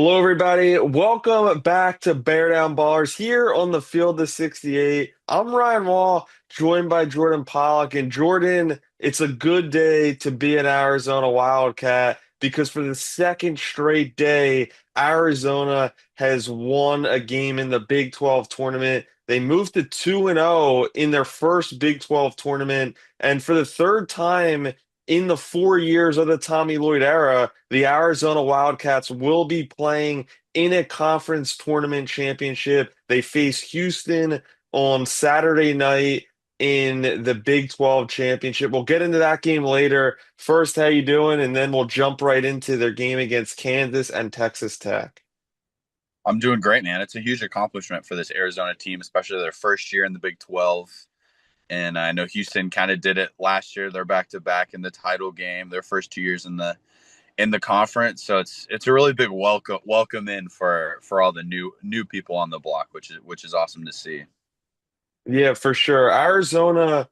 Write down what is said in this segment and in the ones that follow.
Hello, everybody. Welcome back to Bear Down Ballers here on the field of 68. I'm Ryan Wall, joined by Jordan Pollock. And Jordan, it's a good day to be an Arizona Wildcat because for the second straight day, Arizona has won a game in the Big 12 tournament. They moved to 2-0 in their first Big 12 tournament. And for the third time in the 4 years of the Tommy Lloyd era, the Arizona Wildcats will be playing in a conference tournament championship. They face Houston on Saturday night in the Big 12 championship. We'll get into that game later. First, how you doing? And then we'll jump right into their game against Kansas and Texas Tech. I'm doing great, man. It's a huge accomplishment for this Arizona team, especially their first year in the Big 12. And I know Houston kind of did it last year. They're back to back in the title game, their first 2 years in the conference. So it's a really big welcome in for all the new people on the block, which is awesome to see. Yeah, for sure. Arizona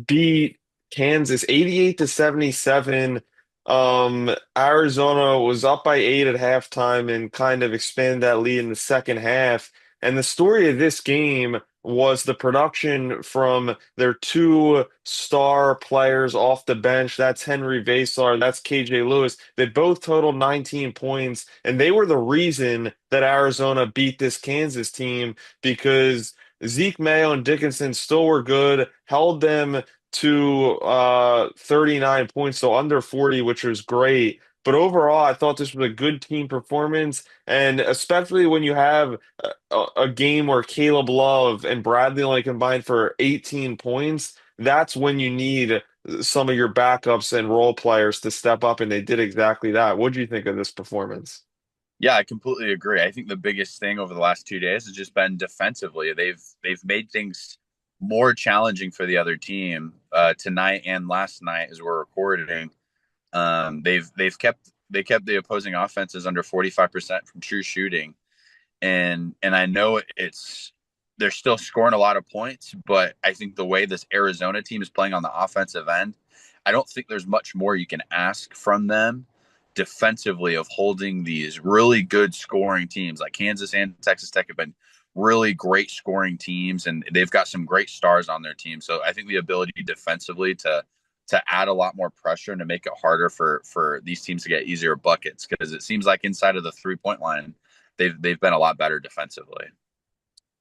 beat Kansas 88 to 77. Arizona was up by 8 at halftime and kind of expanded that lead in the second half. And the story of this game was the production from their two star players off the bench. That's Henry Vasar, that's KJ Lewis. They both totaled 19 points, and they were the reason that Arizona beat this Kansas team because Zeke Mayo and Dickinson still were good, held them to 39 points, so under 40, which was great. But overall, I thought this was a good team performance, and especially when you have a game where Caleb Love and Bradley only combined for 18 points, that's when you need some of your backups and role players to step up, and they did exactly that. What do you think of this performance? Yeah, I completely agree. I think the biggest thing over the last 2 days has just been defensively. They've made things more challenging for the other team tonight and last night as we're recording. They kept the opposing offenses under 45% from true shooting, and I know they're still scoring a lot of points, but I think the way this Arizona team is playing on the offensive end, I don't think there's much more you can ask from them defensively of holding these really good scoring teams like Kansas and Texas Tech have been really great scoring teams, and they've got some great stars on their team. So I think the ability defensively to add a lot more pressure and to make it harder for these teams to get easier buckets, because it seems like inside of the 3 point line they've been a lot better defensively.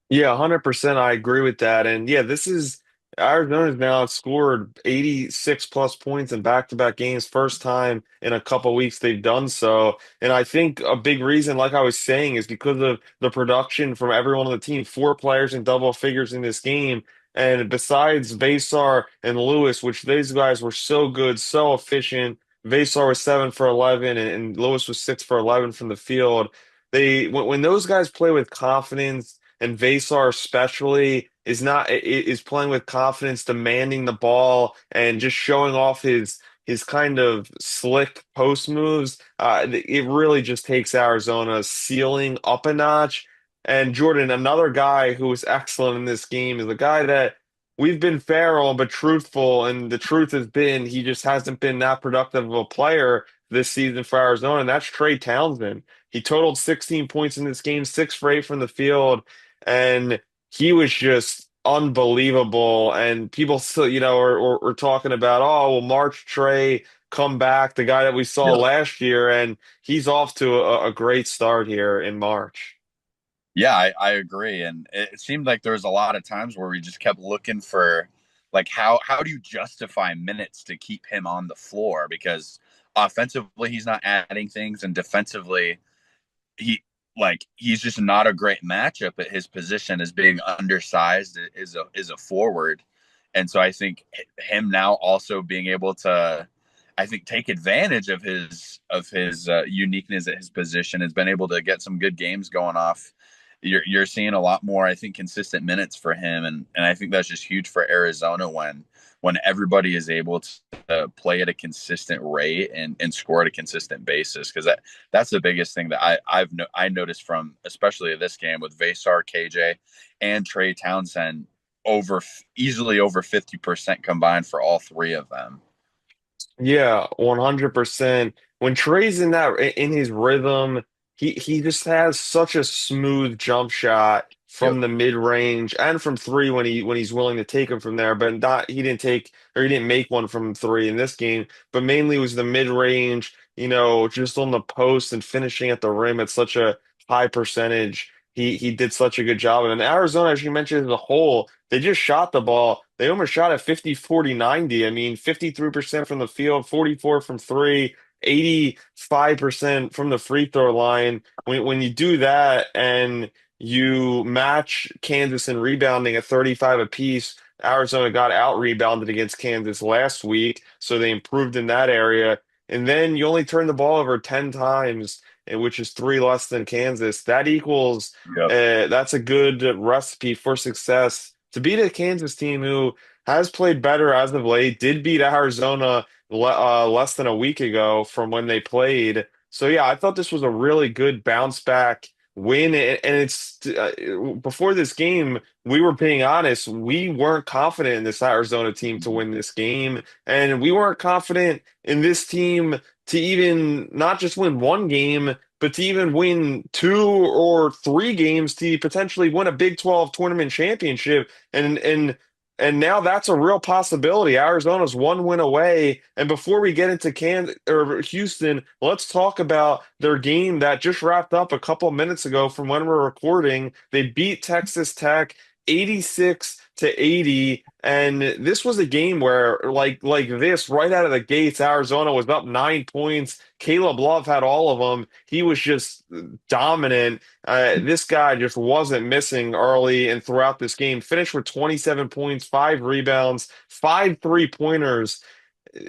Yeah, 100%. I agree with that. And yeah, this is Arizona's now scored 86 plus points in back-to-back games. First time in a couple weeks they've done so. And I think a big reason, like I was saying, is because of the production from everyone on the team. Four players in double figures in this game. And besides Vasar and Lewis, which these guys were so good, so efficient. Vasar was 7 for 11 and Lewis was 6 for 11 from the field. When those guys play with confidence and Vasar especially is playing with confidence, demanding the ball and just showing off his kind of slick post moves. It really just takes Arizona's ceiling up a notch. And Jordan, another guy who was excellent in this game, is a guy that we've been fair on but truthful, and the truth has been he just hasn't been that productive of a player this season for Arizona, and that's Trey Townsend. He totaled 16 points in this game, 6 for 8 from the field, and he was just unbelievable. And people still, are talking about, oh, will March Trey come back, the guy that we saw Yeah. last year, and he's off to a great start here in March. Yeah, I agree. And it seemed like there was a lot of times where we just kept looking for like how do you justify minutes to keep him on the floor? Because offensively he's not adding things, and defensively he's just not a great matchup at his position as being undersized is a forward. And so I think him now also being able to, I think, take advantage of his uniqueness at his position, has been able to get some good games going off. You're seeing a lot more, I think, consistent minutes for him, and I think that's just huge for Arizona when everybody is able to play at a consistent rate and score at a consistent basis, because that's the biggest thing that I noticed from especially this game with Vasar, KJ, and Trey Townsend, over easily over 50% combined for all three of them. Yeah, 100%. When Trey's in his rhythm, he just has such a smooth jump shot Yep. from the mid range and from three when he's willing to take them from there. But not he didn't take or he didn't make one from three in this game. But mainly was the mid range, just on the post and finishing at the rim at such a high percentage. He did such a good job. And Arizona, as you mentioned, as a whole, they just shot the ball. They almost shot at 50-40-90. I mean, 53% from the field, 44 from three. 85% from the free throw line. When you do that and you match Kansas in rebounding at 35 apiece, Arizona got out rebounded against Kansas last week, so they improved in that area. And then you only turn the ball over 10 times, which is three less than Kansas. That equals, Yep. that's a good recipe for success. To beat a Kansas team who has played better as of late, did beat Arizona less than a week ago from when they played. So yeah, I thought this was a really good bounce back win. And it's before this game, we were being honest, we weren't confident in this Arizona team to win this game, and we weren't confident in this team to even not just win one game, but to even win two or three games to potentially win a Big 12 tournament championship. And now that's a real possibility. Arizona's one win away. And before we get into or Houston, let's talk about their game that just wrapped up a couple minutes ago from when we're recording. They beat Texas Tech 86 to 80. And this was a game where like this right out of the gates, Arizona was up 9 points. Caleb Love had all of them. He was just dominant. This guy just wasn't missing early and throughout this game. Finished with 27 points, five rebounds, five three-pointers.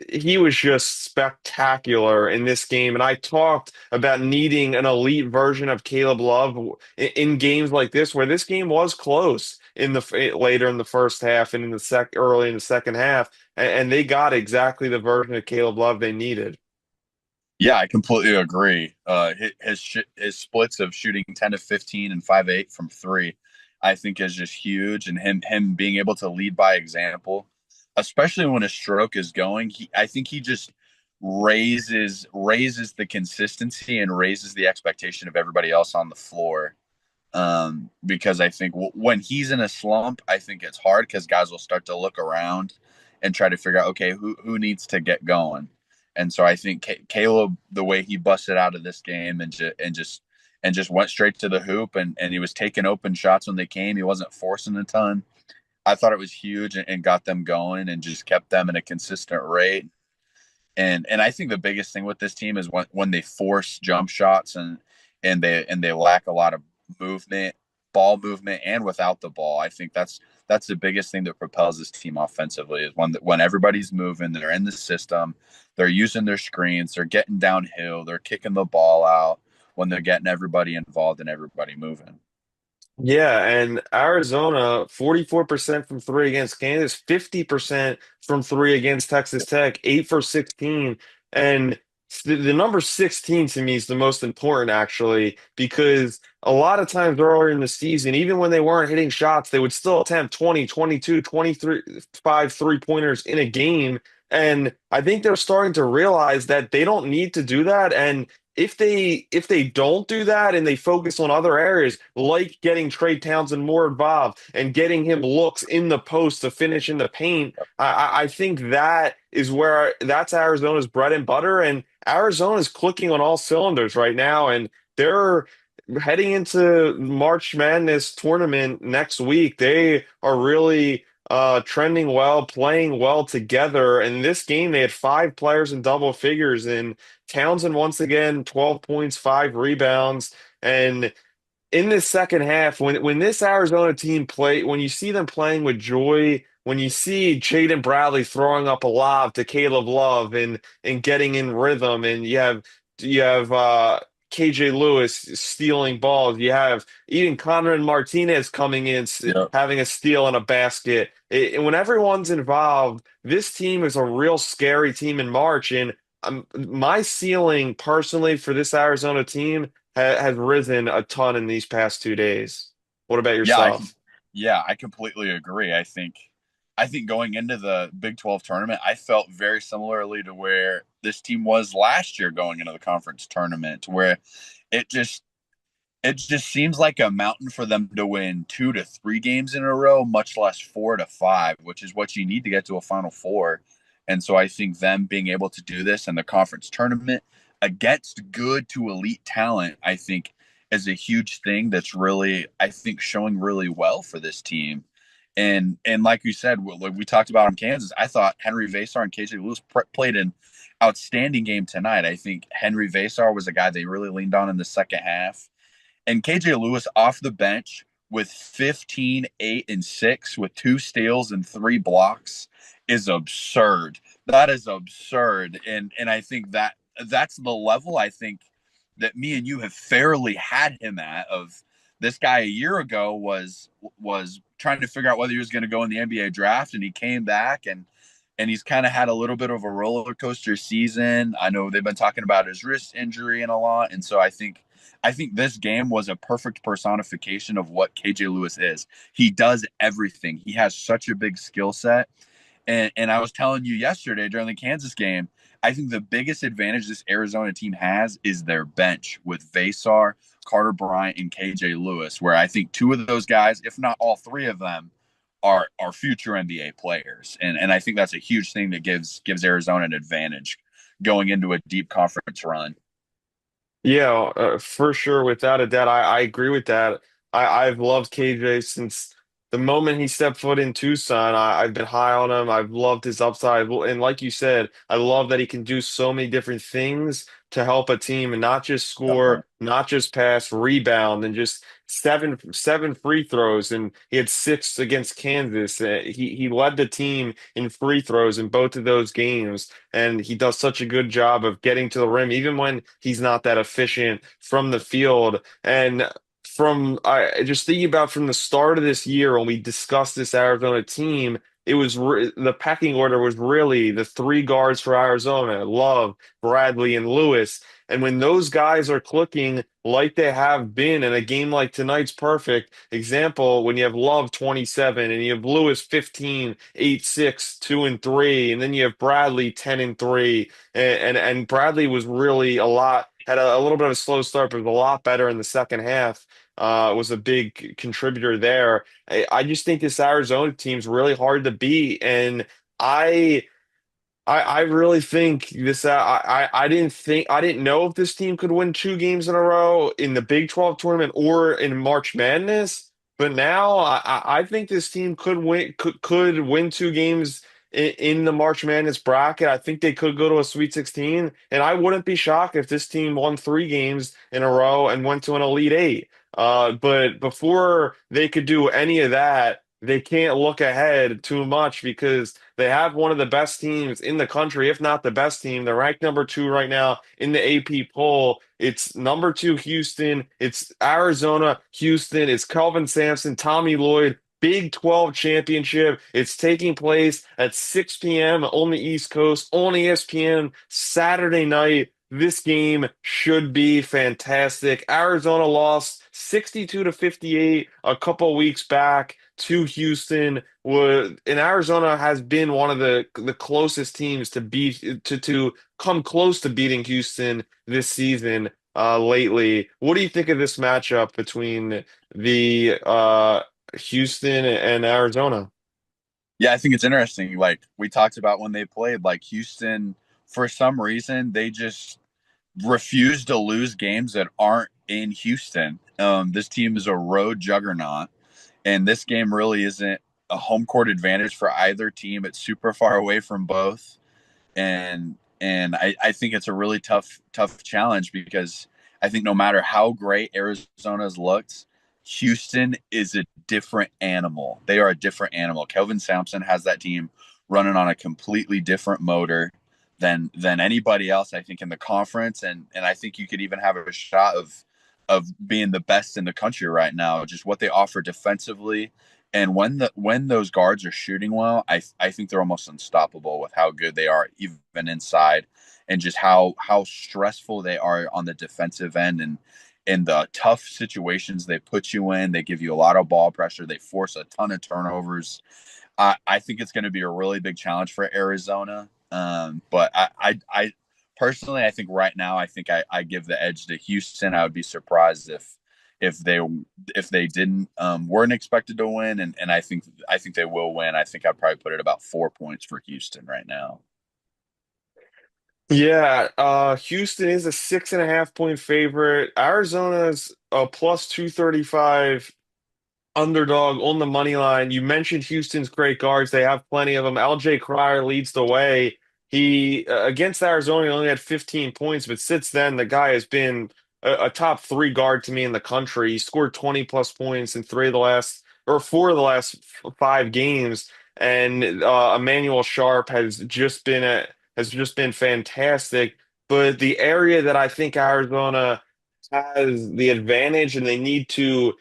He was just spectacular in this game. And I talked about needing an elite version of Caleb Love in games like this, where this game was close in the later in the first half and in the early in the second half, and they got exactly the version of Caleb Love they needed. Yeah, I completely agree. His splits of shooting 10 to 15 and 5-8 from three, I think is just huge. And him being able to lead by example, especially when a stroke is going, I think he just raises the consistency and raises the expectation of everybody else on the floor. Because I think when he's in a slump, I think it's hard because guys will start to look around and try to figure out, okay, who needs to get going. And so I think Caleb, the way he busted out of this game and just went straight to the hoop and he was taking open shots when they came. He wasn't forcing a ton. I thought it was huge and got them going and just kept them in a consistent rate. And I think the biggest thing with this team is when they force jump shots and they lack a lot of movement, ball movement, and without the ball. I think that's the biggest thing that propels this team offensively is when everybody's moving, they're in the system, they're using their screens, they're getting downhill, they're kicking the ball out when they're getting everybody involved and everybody moving. Yeah, and Arizona, 44% from three against Kansas, 50% from three against Texas Tech, 8 for 16. And the number 16 to me is the most important, actually, because a lot of times earlier in the season, even when they weren't hitting shots, they would still attempt 20, 22, 23, 5 three-pointers in a game. And I think they're starting to realize that they don't need to do that. And if they don't do that and they focus on other areas like getting Trey Townsend more involved and getting him looks in the post to finish in the paint, I think that's Arizona's bread and butter, and Arizona's clicking on all cylinders right now, and they're heading into March Madness tournament next week. They are really trending well, playing well together. In this game, they had five players in double figures, and Townsend once again, 12 points, five rebounds. And in this second half, when this Arizona team when you see them playing with joy, when you see Jaden Bradley throwing up a lob to Caleb Love and getting in rhythm, and you have KJ Lewis stealing balls, you have even Conrad Martinez coming in Yep. having a steal and a basket. When everyone's involved, this team is a real scary team in March, and my ceiling personally for this Arizona team has risen a ton in these past 2 days. What about Yeah, yourself? I completely agree. I think I think going into the Big 12 tournament, I felt very similarly to where this team was last year going into the conference tournament, where it just it just seems like a mountain for them to win 2 to 3 games in a row, much less 4 to 5, which is what you need to get to a Final Four. And so I think them being able to do this in the conference tournament against good to elite talent, I think is a huge thing that's really, I think, showing really well for this team. And like you said, like we talked about in Kansas, I thought Henry Vasar and KJ Lewis played an outstanding game tonight. I think Henry Vasar was a guy they really leaned on in the second half, and KJ Lewis off the bench with 15, 8, and 6 with 2 steals and 3 blocks is absurd. That is absurd. And I think that's the level I think that me and you have fairly had him at. Of this guy a year ago was trying to figure out whether he was going to go in the NBA draft, and he came back, and he's kind of had a little bit of a roller coaster season. I know they've been talking about his wrist injury and a lot, and so I think this game was a perfect personification of what KJ Lewis is. He does everything. He has such a big skill set. And I was telling you yesterday during the Kansas game, I think the biggest advantage this Arizona team has is their bench with Vasar, Carter Bryant, and KJ Lewis, where I think 2 of those guys, if not all 3 of them, are future NBA players. And I think that's a huge thing that gives Arizona an advantage going into a deep conference run. Yeah, for sure. Without a doubt, I agree with that. I've loved KJ since the moment he stepped foot in Tucson. I've been high on him. I've loved his upside. Well, and like you said, I love that he can do so many different things to help a team and not just Definitely. score, not just pass, rebound, and just seven free throws. And he had 6 against Kansas. He led the team in free throws in both of those games, and he does such a good job of getting to the rim, even when he's not that efficient from the field. And from I just thinking about from the start of this year when we discussed this Arizona team, it was the pecking order was really the 3 guards for Arizona: Love, Bradley, and Lewis. And when those guys are clicking like they have been, in a game like tonight's perfect example, when you have Love 27 and you have Lewis 15, 8, 6, 2, and 3, and then you have Bradley 10 and 3, and Bradley was really had a little bit of a slow start, but was a lot better in the second half. Was a big contributor there. I just think this Arizona team's really hard to beat, and I. I really think this. I didn't know if this team could win 2 games in a row in the Big 12 tournament or in March Madness. But now I think this team could win 2 games in the March Madness bracket. I think they could go to a Sweet 16, and I wouldn't be shocked if this team won 3 games in a row and went to an Elite Eight. But before they could do any of that, they can't look ahead too much because they have one of the best teams in the country, if not the best team. They're ranked number 2 right now in the AP poll. It's number 2 Houston. It's Arizona, Houston. It's Kelvin Sampson, Tommy Lloyd. Big 12 championship. It's taking place at 6 p.m. on the East Coast on ESPN Saturday night. This game should be fantastic. Arizona lost 62 to 58 a couple weeks back to Houston. And Arizona has been one of the closest teams to beat to come close to beating Houston this season lately. What do you think of this matchup between the Houston and Arizona? Yeah, I think it's interesting. Like we talked about when they played, like Houston, for some reason, they just refuse to lose games that aren't in Houston. This team is a road juggernaut, and this game really isn't a home court advantage for either team. It's super far away from both, and I think it's a really tough challenge because I think no matter how great Arizona's looked, Houston is a different animal. They are a different animal. Kelvin Sampson has that team running on a completely different motor than anybody else, I think, in the conference. And I think you could even have a shot of being the best in the country right now. Just what they offer defensively, and when those guards are shooting well, I think they're almost unstoppable with how good they are even inside, and just how stressful they are on the defensive end, and the tough situations they put you in. They give you a lot of ball pressure. They force a ton of turnovers. I think it's going to be a really big challenge for Arizona. But I personally, I think right now, I think I give the edge to Houston. I would be surprised if they if they didn't weren't expected to win, and I think they will win. I think I'd probably put it about 4 points for Houston right now. Yeah, Houston is a 6.5 point favorite. Arizona's a plus 235 underdog on the money line. You mentioned Houston's great guards. They have plenty of them. LJ Cryer leads the way. He against Arizona he only had 15 points, but since then the guy has been a top three guard to me in the country. He scored 20 plus points in three of the last or four of the last five games. And Emmanuel Sharp has just been fantastic. But the area that I think Arizona has the advantage and they need to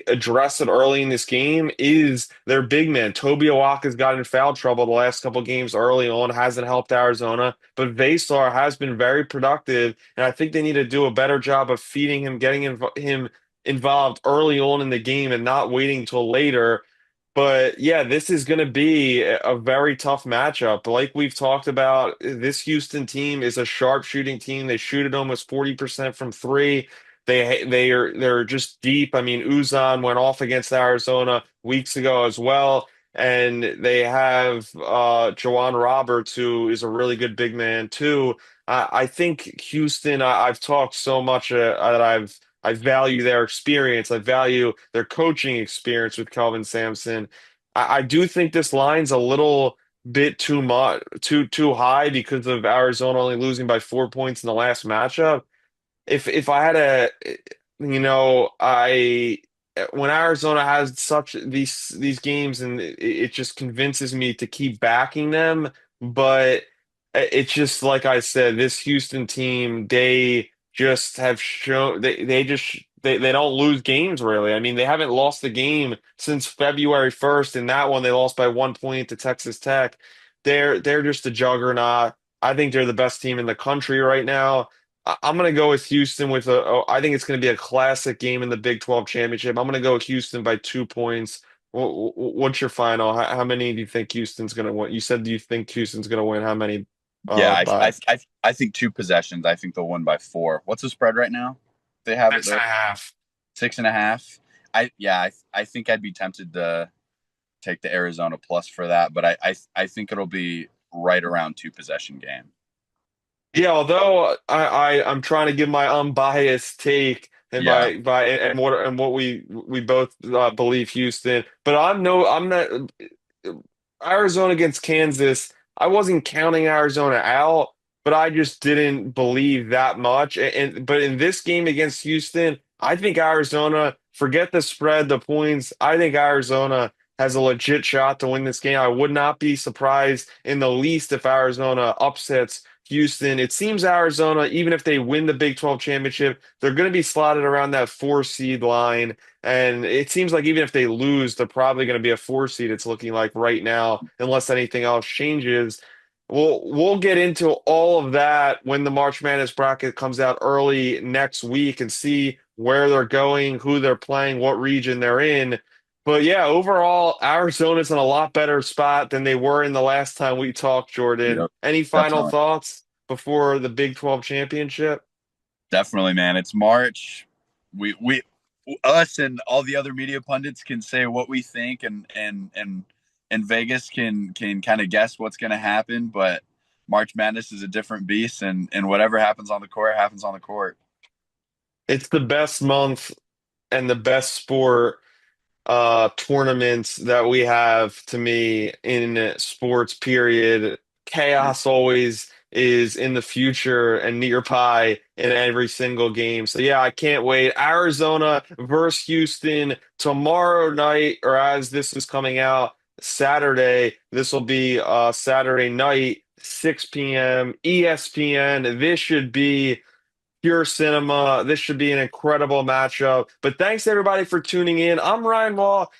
address it early in this game is their big man. Toby Awaka's got in foul trouble the last couple games early on, hasn't helped Arizona, but Vesar has been very productive, and I think they need to do a better job of feeding him, him involved early on in the game and not waiting till later. But yeah, this is going to be a very tough matchup. Like we've talked about, this Houston team is a sharp shooting team. They shoot it almost 40% from three. They're just deep. I mean, Uzan went off against Arizona weeks ago as well, and they have Jawan Roberts, who is a really good big man too. I think Houston. I've talked so much that I value their experience. I value their coaching experience with Kelvin Sampson. I do think this line's a little bit too much, too high because of Arizona only losing by 4 points in the last matchup. If I had a, I when Arizona has such these games and it just convinces me to keep backing them, but it's just like I said, this Houston team, they just have shown they don't lose games really. I mean, they haven't lost the game since February 1st, and that one they lost by 1 point to Texas Tech. They're just a juggernaut. I think they're the best team in the country right now. I'm going to go with Houston I think it's going to be a classic game in the Big 12 championship. I'm going to go with Houston by 2 points. What's your final? How many do you think Houston's going to win? You said you think Houston's going to win. How many Yeah, by? I think two possessions. I think they'll win by four. What's the spread right now? They have it Six and there a half. 6.5. I think I'd be tempted to take the Arizona plus for that, but I think it'll be right around two possession game. Yeah, although I'm trying to give my unbiased take and Yeah, what we both believe Houston, but I'm not Arizona against Kansas. I wasn't counting Arizona out, but I just didn't believe that much. But in this game against Houston, I think Arizona, forget the spread, the points. I think Arizona has a legit shot to win this game. I would not be surprised in the least if Arizona upsets Houston. It seems Arizona, even if they win the Big 12 championship, they're going to be slotted around that four seed line. And it seems like even if they lose, they're probably going to be a four seed. It's looking like right now, unless anything else changes. We'll get into all of that when the March Madness bracket comes out early next week and see where they're going, who they're playing, what region they're in. But yeah, overall, Arizona's in a lot better spot than they were in the last time we talked, Jordan. yep, Any final definitely, thoughts before the Big 12 championship? definitely, man. It's March. We us and all the other media pundits can say what we think, and Vegas can kind of guess what's going to happen, but March Madness is a different beast, and whatever happens on the court happens on the court. It's the best month and the best sport tournaments that we have to me in sports, period. Chaos always is in the future and nearby in every single game. So yeah, I can't wait. Arizona versus Houston tomorrow night, or as this is coming out, Saturday. This will be Saturday night, 6 p.m. ESPN. This should be pure cinema. This should be an incredible matchup. But thanks everybody for tuning in. I'm Ryan Wall.